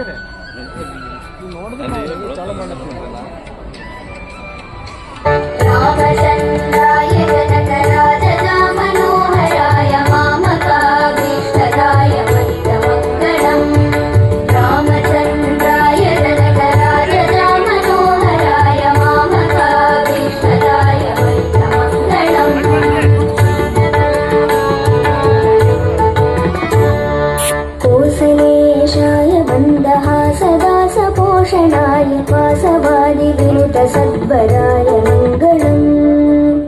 ಬೇರೆ ನೋಡಿದ್ರೆ ಚಾಲು ಮಾಡ್ತೀವಲ್ಲ. ರಾಮಚಂದ್ರಾಯ ಜನಕರಾಜ ಮನೋಹರಾಯ ಮಾಮಕಾಭೀಷ್ಟದಾಯ ಮಂಗಳಂ. ರಾಮಚಂದ್ರಾಯ ಜನಕರಾಜ ಮನೋಹರಾಯ ಮಾಮಕಾಭೀಷ್ಟದಾಯ ಮಂಗಳಂ. ಕೋಸಲೇಶಾಯ ಬಂದಹಾಸದಾಸ ಪೋಷಣಾಯ ವಾಸವಾದಿ ವಿನುತ ಸದ್ವರಾಯ ಮಂಗಳಂ.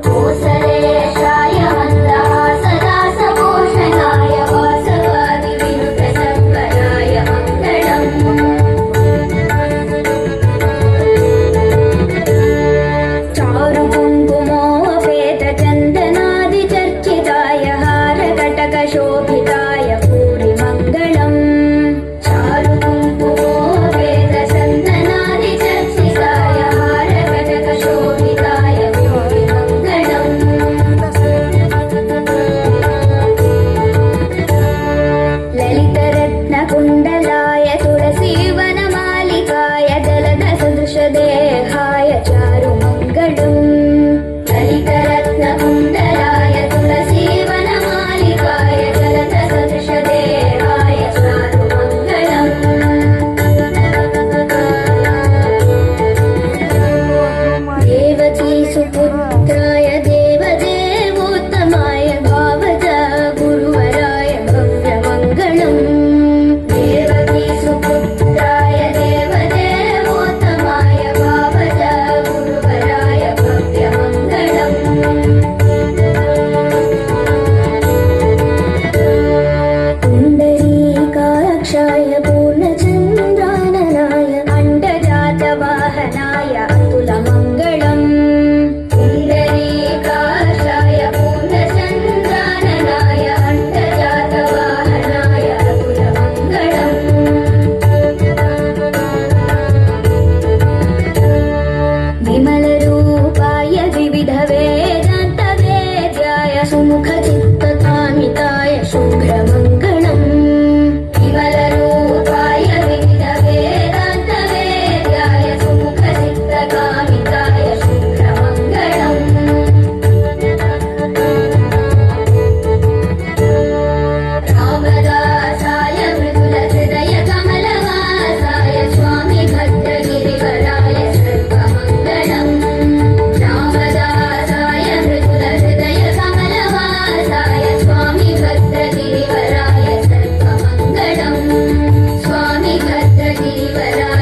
ಕೋಸಲೇಶಾಯ ಮಂದಹಾಸದಾಸ ಪೋಷಣಾಯ ವಾಸವಾದಿ ವಿನುತ ಸದ್ವರಾಯ ಮಂಗಳಂ. ಚಾರು ಕುಂಕುಮೋಪೇತ ಚಂದನಾದಿ ಚರ್ಚಿತಾಯ ಹಾರ ಕಟಕ ಶೋಭಿತಾಯ ಭೂರಿ ಮಂಗಳಂ. ಚಾರು ಕುಂಕುಮೋಪೇತ ಚಂದನಾದಿ ಚರ್ಚಿತಾಯ ಹಾರ ಕಟಕ ಶೋಭಿತಾಯ ಭೂರಿ ಮಂಗಳಂ. ಲಲಿತರತ್ನ ಕುಂಡಲಾಯ ತುಳಸೀವನ ಮಾಲಿಕಾಯ ಜಲದ ಸದೃಶ ದೇಹಾಯ ಚಾರು ಮಂಗಳಂ. ಲಲಿತರತ್ನ ಕುಂಡಲಾಯ ತುಳಸೀವನ ಮಾಲಿಕಾಯ ಜಲದ ಸದೃಶ ದೇಹಾಯ ಚಾರು ಮಂಗಳಂ. ದೇವಕೀ ಸುಪುತ್ರಾಯ ದೇವದೇವೋತ್ತಮಾಯ ಭಾವಜ ಗುರುವರಾಯ ಭವ್ಯ ಮಂಗಳಂ. ದೇವಕೀ ಸುಪುತ್ರಾಯ ದೇವದೇವೋತ್ತಮಾಯ ಭಾವಜ ಗುರುವರಾಯ ಭವ್ಯ ಮಂಗಳಂ. ಪುಂಡರೀಕಾಕ್ಷಾಯ ಪೂರ್ಣಚಂದ್ರಾನನಾಯ ಅಂಡಜಾತವಾಹನಾಯ ಅತುಲ ಮಂಗಳಂ. ಪುಂಡರೀಕಾಕ್ಷಾಯ ಪೂರ್ಣಚಂದ್ರಾನನಾಯ ಅಂಡಜಾತವಾಹನಾಯ ಅತುಲ ಮಂಗಳಂ. ವಿಮಲರೂಪಾಯ ವಿವಿಧ ವೇದಾಂತ ವೇದ್ಯಾಯ ಸುಮುಖ ಚಿತ್ತಕಾಮಿತಾಯ ಶುಭ್ರ ಮಂಗಳಂ. ವಿಮಲರೂಪಾಯ ವಿವಿಧ ವೇದಾಂತ ವೇದ್ಯಾಯ ಸುಮುಖ ಚಿತ್ತಕಾಮಿತಾಯ ಶುಭ್ರ ಮಂಗಳಂ. ರಾಮದಾಸಾಯ ಮೃದುಲ ಹೃದಯ ಕಮಲವಾಸಾಯ ಸ್ವಾಮಿ ಭದ್ರಗಿರಿವರಾಯ ಸರ್ವಮಂಗಳಂ. ರಾಮದಾಸಾಯ ಮೃದುಲ ಹೃದಯ ಕಮಲವಾಸಾಯ ಸ್ವಾಮಿ ಭದ್ರಗಿರಿವರಾಯ ಸರ್ವಮಂಗಳಂ. ಸ್ವಾಮಿ ಭದ್ರಗಿರಿವರಾಯ